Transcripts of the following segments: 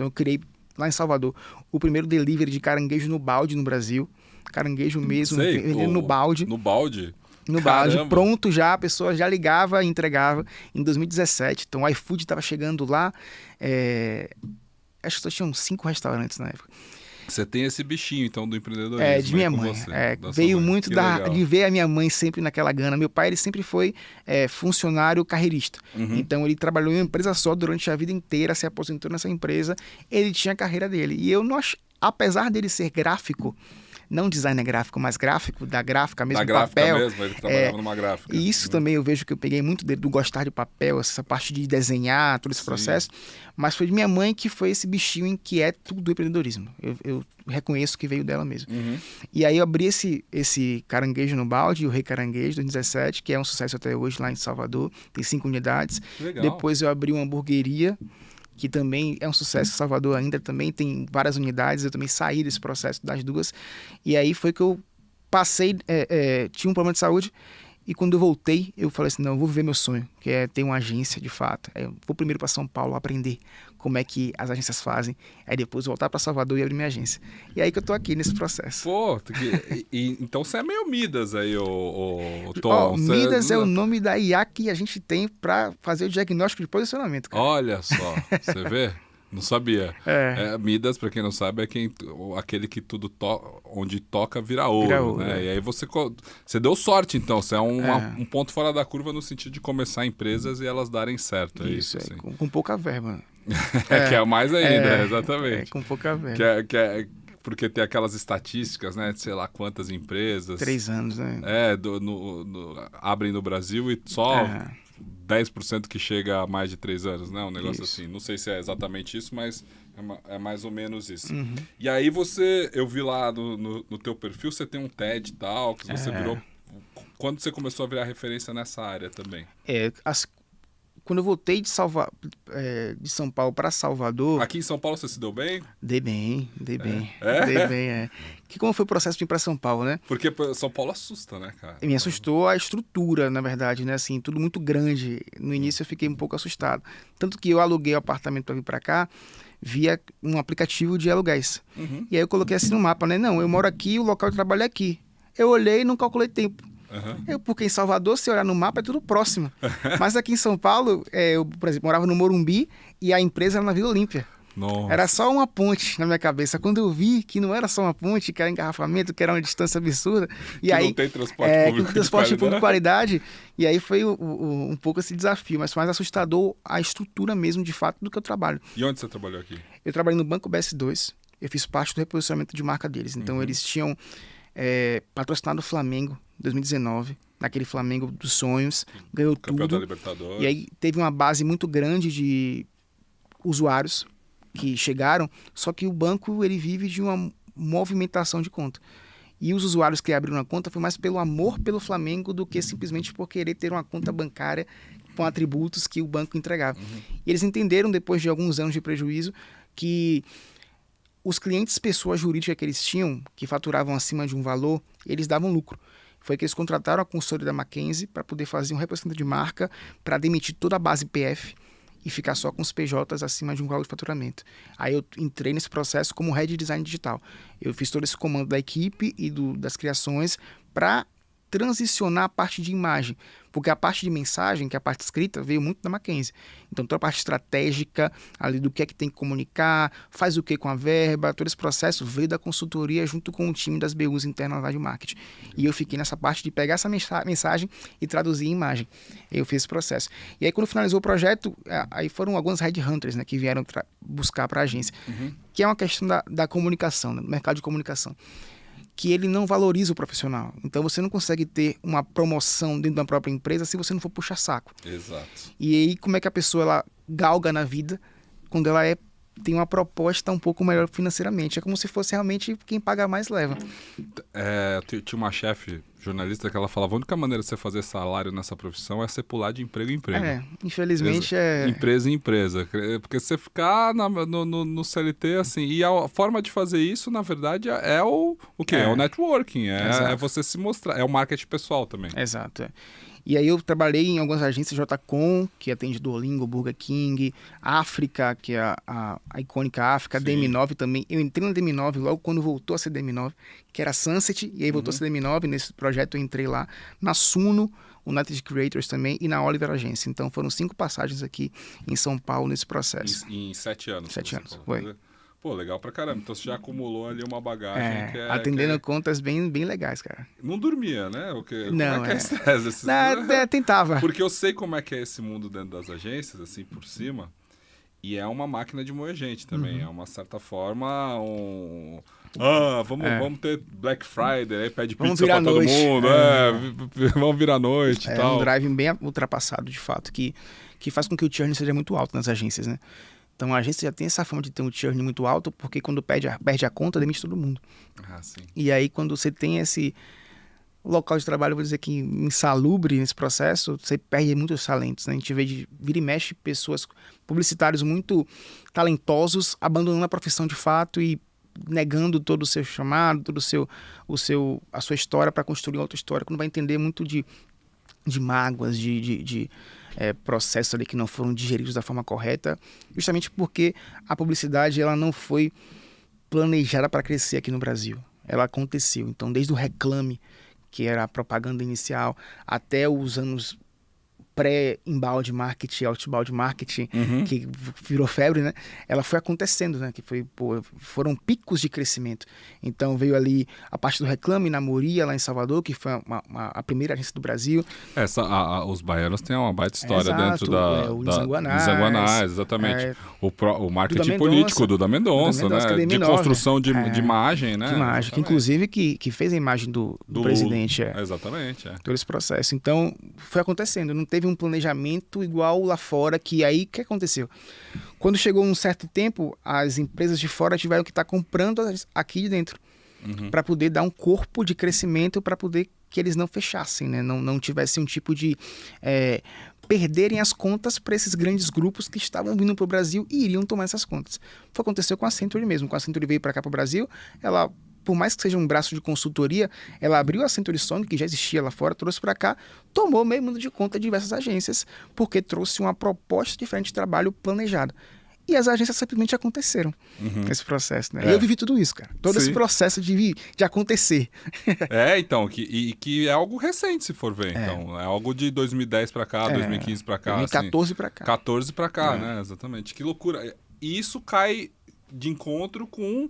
Então eu criei lá em Salvador o primeiro delivery de caranguejo no balde no Brasil. Caranguejo mesmo, vendendo no balde. No balde? No balde, pronto já, a pessoa já ligava e entregava em 2017. Então o iFood estava chegando lá, acho que só tinham 5 restaurantes na época. Você tem esse bichinho, então, do empreendedorismo. De minha mãe. Veio muito de ver a minha mãe sempre naquela gana. Meu pai, ele sempre foi funcionário carreirista. Então, ele trabalhou em uma empresa só durante a vida inteira, se aposentou nessa empresa. Ele tinha a carreira dele. E eu, apesar dele ser gráfico, não designer gráfico, mas gráfico, da gráfica mesmo, da gráfica papel. Mesmo, ele trabalhava numa gráfica. E isso também eu vejo que eu peguei muito dele, do gostar de papel, essa parte de desenhar, todo esse processo. Mas foi de minha mãe que foi esse bichinho inquieto do empreendedorismo. Eu reconheço que veio dela mesmo. E aí eu abri esse caranguejo no balde, o Rei Caranguejo, 2017, que é um sucesso até hoje lá em Salvador. Tem 5 unidades. Legal. Depois eu abri uma hamburgueria, que também é um sucesso em Salvador ainda, também tem várias unidades, eu também saí desse processo das duas, e aí foi que eu passei, tinha um problema de saúde, e quando eu voltei, eu falei assim, não, eu vou viver meu sonho, que é ter uma agência de fato. Eu vou primeiro para São Paulo aprender como é que as agências fazem, aí depois voltar para Salvador e abrir minha agência. E aí que eu tô aqui nesse processo. Pô, então você é meio Midas aí, o Tom. Midas é o nome da IA que a gente tem para fazer o diagnóstico de posicionamento, cara. Olha só, você vê? Não sabia. Midas, para quem não sabe, é aquele que tudo onde toca vira ouro, né? E aí você deu sorte, então. Você é um ponto fora da curva no sentido de começar empresas e elas darem certo. Isso, assim. Com pouca verba. Que é mais ainda, exatamente. Com pouca verba. Porque tem aquelas estatísticas, né? De sei lá quantas empresas. 3 anos, né? Abrem no Brasil e só 10% que chega a mais de 3 anos, né? Um negócio assim. Não sei se é exatamente isso, mas é mais ou menos isso. E aí eu vi lá no teu perfil, você tem um TED e tal, que você virou... Quando você começou a virar referência nessa área também? Quando eu voltei de São Paulo para Salvador... Aqui em São Paulo você se deu bem? Dei bem. Dei bem. Que como foi o processo de ir para São Paulo, né? Porque São Paulo assusta, né, cara? Me assustou a estrutura, na verdade, né? Assim, tudo muito grande. No início eu fiquei um pouco assustado. Tanto que eu aluguei o apartamento para vir para cá via um aplicativo de aluguéis. E aí eu coloquei assim no mapa, né? Não, eu moro aqui, o local de trabalho é aqui. Eu olhei e não calculei tempo. Porque em Salvador, se olhar no mapa, é tudo próximo. Mas aqui em São Paulo, eu, por exemplo, morava no Morumbi e a empresa era na Vila Olímpia. Nossa. Era só uma ponte na minha cabeça. Quando eu vi que não era só uma ponte, que era engarrafamento, que era uma distância absurda. E aí, não tem transporte público de transporte público de qualidade. E aí foi um pouco esse desafio, mas foi mais assustador a estrutura mesmo, de fato, do que eu trabalho. E onde você trabalhou aqui? Eu trabalhei no Banco BS2. Eu fiz parte do reposicionamento de marca deles. Então, eles tinham patrocinado o Flamengo em 2019, naquele Flamengo dos sonhos, ganhou Campeão tudo. Da Libertadores. E aí teve uma base muito grande de usuários que chegaram, só que o banco ele vive de uma movimentação de conta. E os usuários que abriram a conta foi mais pelo amor pelo Flamengo do que simplesmente por querer ter uma conta bancária com atributos que o banco entregava. E eles entenderam, depois de alguns anos de prejuízo, que os clientes, pessoa jurídica que eles tinham, que faturavam acima de um valor, eles davam lucro. Foi que eles contrataram a consultoria da Mackenzie para poder fazer um representante de marca, para demitir toda a base PF e ficar só com os PJs acima de um valor de faturamento. Aí eu entrei nesse processo como Head de Design Digital. Eu fiz todo esse comando da equipe e das criações para transicionar a parte de imagem, porque a parte de mensagem, que é a parte escrita, veio muito da Mackenzie. Então, toda a parte estratégica, ali do que é que tem que comunicar, faz o que com a verba, todo esse processo veio da consultoria junto com o time das BUs internas lá de marketing. E eu fiquei nessa parte de pegar essa mensagem e traduzir em imagem. Eu fiz esse processo. E aí, quando finalizou o projeto, aí foram alguns headhunters, né, que vieram buscar para a agência, que é uma questão da comunicação, né, do mercado de comunicação, que ele não valoriza o profissional. Então, você não consegue ter uma promoção dentro da própria empresa se você não for puxar saco. Exato. E aí, como é que a pessoa ela galga na vida quando ela tem uma proposta um pouco melhor financeiramente? É como se fosse realmente quem paga mais leva. Tinha uma chefe jornalista que ela falava, a única maneira de você fazer salário nessa profissão é você pular de emprego em emprego. Infelizmente Empresa em empresa. Porque você ficar no CLT, assim, e a forma de fazer isso, na verdade, é o quê? É o networking, é você se mostrar, é o marketing pessoal também. Exato. E aí eu trabalhei em algumas agências JCom, que atende Duolingo, Burger King, África, que é a icônica África, DM9 também. Eu entrei na DM9 logo quando voltou a ser DM9, que era Sunset, e aí voltou a ser DM9. Nesse projeto eu entrei lá na Suno, United Creators também, e na Oliver Agência. Então foram 5 passagens aqui em São Paulo nesse processo. Em 7 anos. 7 anos, foi. Pô, legal pra caramba. Então você já acumulou ali uma bagagem atendendo contas bem legais, cara. Não dormia, né? Não, como é que é estresse? Tentava. Porque eu sei como é que é esse mundo dentro das agências, assim, por cima. E é uma máquina de moer gente também. É uma certa forma vamos ter Black Friday, aí pede pizza pra todo mundo. Vamos virar noite e tal. É um drive bem ultrapassado, de fato, que faz com que o churn seja muito alto nas agências, né? Então a agência já tem essa fama de ter um churn muito alto, porque quando perde a conta, demite todo mundo. Sim. E aí quando você tem esse local de trabalho, vou dizer que insalubre nesse processo, você perde muitos talentos, né? A gente vê vira e mexe pessoas, publicitários muito talentosos, abandonando a profissão de fato e negando todo o seu chamado, todo a sua história para construir outra história, quando vai entender muito de mágoas, de processos ali que não foram digeridos da forma correta, justamente porque a publicidade ela não foi planejada para crescer aqui no Brasil. Ela aconteceu. Então, desde o Reclame, que era a propaganda inicial, até os anos pré-inbound marketing, outbound marketing, que virou febre, né? Ela foi acontecendo, né? Que foram picos de crescimento. Então veio ali a parte do Reclame na Moria, lá em Salvador, que foi a primeira agência do Brasil. Os baianos têm uma baita história dentro o Nizanguanais, exatamente. O marketing político do Duda Mendonça, né? De construção de imagem, né? De imagem, que inclusive que fez a imagem do presidente. Exatamente. Todo esse processo. Então, foi acontecendo. Não teve um planejamento igual lá fora, que aí o que aconteceu? Quando chegou um certo tempo, as empresas de fora tiveram que estar comprando aqui de dentro, para poder dar um corpo de crescimento, para poder que eles não fechassem, né? Não tivessem um tipo de perderem as contas para esses grandes grupos que estavam vindo para o Brasil e iriam tomar essas contas. Foi o que aconteceu com a Accenture mesmo. Quando a Accenture veio para cá para o Brasil, ela, por mais que seja um braço de consultoria, ela abriu a Accenture Song, que já existia lá fora, trouxe para cá, tomou meio mundo de conta de diversas agências, porque trouxe uma proposta diferente de trabalho planejada. E as agências simplesmente aconteceram nesse processo, né? E eu vivi tudo isso, cara. Todo esse processo de acontecer. Então, que é algo recente, se for ver. Então, é algo de 2010 para cá, 2015 para cá. 2014 para cá. 14 para cá, né? Exatamente. Que loucura. E isso cai de encontro com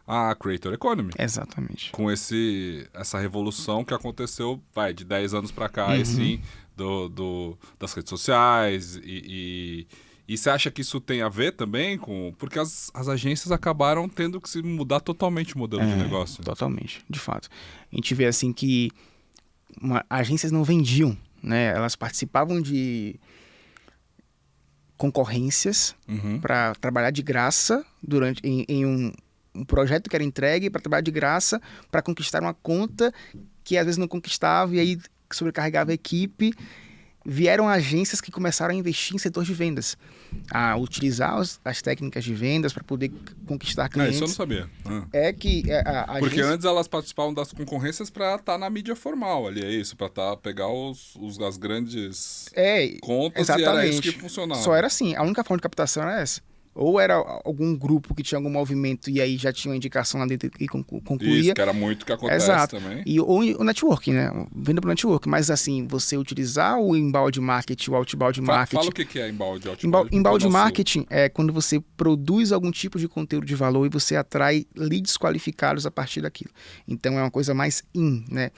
a Creator Economy. Exatamente. Com essa revolução que aconteceu, de 10 anos para cá, assim, das redes sociais E você acha que isso tem a ver também com... Porque as agências acabaram tendo que se mudar totalmente o modelo de negócio. Totalmente, de fato. A gente vê assim que agências não vendiam, né? Elas participavam de concorrências para trabalhar de graça em um projeto que era entregue para trabalhar de graça, para conquistar uma conta que às vezes não conquistava e aí sobrecarregava a equipe. Vieram agências que começaram a investir em setor de vendas, a utilizar as técnicas de vendas para poder conquistar clientes. Isso eu não sabia. Porque antes elas participavam das concorrências para estar na mídia formal ali, é isso? Para pegar as grandes contas, exatamente. E era isso que funcionava. Só era assim, a única forma de captação era essa. Ou era algum grupo que tinha algum movimento e aí já tinha uma indicação lá dentro e concluía. Isso, que era muito que acontece também. Ou o networking, né? Venda pro network. Mas assim, você utilizar o inbound marketing, o outbound marketing... Fala o que é inbound e outbound. Inbound marketing é quando você produz algum tipo de conteúdo de valor e você atrai leads qualificados a partir daquilo. Então é uma coisa mais né?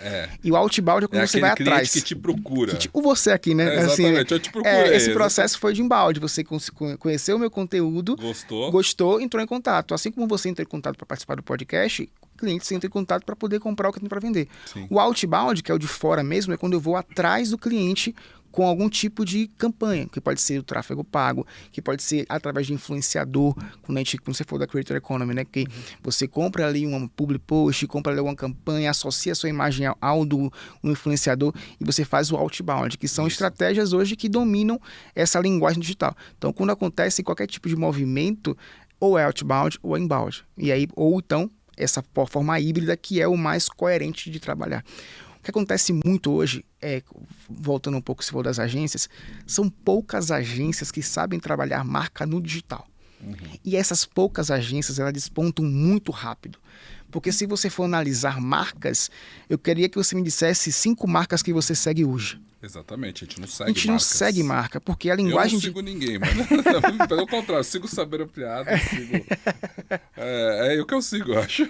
E o outbound é quando você vai atrás. Que te procura. Tipo você aqui, né? Exatamente, eu te procurei. Esse processo foi de inbound. Você conheceu o meu conteúdo, gostou, entrou em contato. Assim como você entrou em contato para participar do podcast, clientes entram em contato para poder comprar o que tem para vender. Sim. O outbound, que é o de fora mesmo, é quando eu vou atrás do cliente com algum tipo de campanha, que pode ser o tráfego pago, que pode ser através de influenciador, quando você for da Creator Economy, né? Que você compra ali um public post, compra ali alguma campanha, associa a sua imagem ao do influenciador e você faz o outbound, que são estratégias hoje que dominam essa linguagem digital. Então, quando acontece qualquer tipo de movimento, ou é outbound ou é inbound. E aí, ou então, essa forma híbrida que é o mais coerente de trabalhar. O que acontece muito hoje, voltando um pouco se for das agências, são poucas agências que sabem trabalhar marca no digital. E essas poucas agências, elas despontam muito rápido. Porque se você for analisar marcas, eu queria que você me dissesse 5 marcas que você segue hoje. Exatamente, a gente não segue marcas. A gente não segue marca, porque a linguagem... Eu não sigo ninguém, mano. Pelo contrário, sigo Saber Ampliado, sigo... É o que eu sigo, eu acho.